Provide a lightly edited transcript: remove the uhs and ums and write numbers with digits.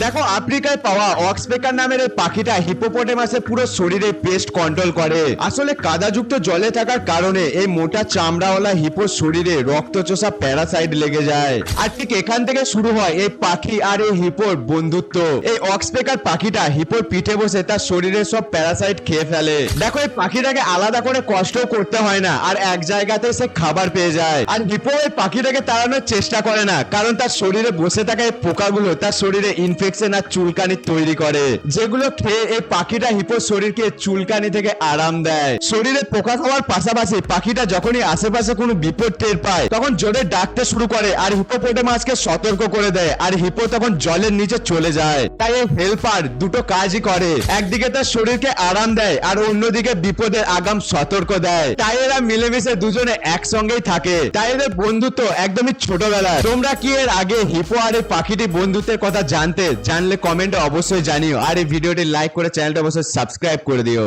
দেখো আফ্রিকায় পাওয়া অক্সপেকার নামের এই পাখিটা হিপোপটেমাসের পুরো শরীরে পেস্ট কন্ট্রোল করে। আসলে কাদাযুক্ত জলে থাকার কারণে এই মোটা চামড়াওয়ালা হিপোর শরীরে রক্তচোষা প্যারাসাইট লেগে যায়। আর ঠিক এখান থেকে শুরু হয় এই পাখি আর এই হিপোর বন্ধুত্ব। এই অক্সপেকার পাখিটা হিপোর পিঠে বসে তার শরীরের সব প্যারাসাইট খেয়ে ফেলে। দেখো এই পাখিটাকে আলাদা করে কষ্টও করতে হয় না, আর এক জায়গাতে সে খাবার পেয়ে যায়। আর হিপো এই পাখিটাকে তাড়ানোর চেষ্টা করে না, কারণ তার শরীরে বসে থাকা এই পোকাগুলো তার শরীরে ইনফেকশন আর চুলকানি তৈরি করে, যেগুলো খেয়ে এই পাখিটা হিপোর শরীরকে চুলকানি থেকে আরাম দেয়। শরীরে পোকা খাওয়ার পাশাপাশি পাখিটা যখনই আশেপাশে কোনো বিপদ টের পায় তখন জোরে ডাকতে শুরু করে আর হিপোপটেমাসকে সতর্ক করে দেয়, আর হিপো তখন জলের নিচে চলে যায়। তাই এই হেল্পার দুটো কাজই করে, একদিকে তার শরীরকে আরাম দেয় আর অন্যদিকে বিপদের আগাম সতর্ক দেয়। তাই এরা মিলেমিশে দুজনে একসঙ্গেই থাকে। তাই এদের বন্ধুত্ব একদমই ছোটবেলায়। তোমরা কি এর আগে হিপো আর এই পাখিটি বন্ধুত্বের কথা জানলে কমেন্টে অবশ্যই জানিও, আর এই ভিডিওটি লাইক করে চ্যানেলটা অবশ্যই সাবস্ক্রাইব করে দিও।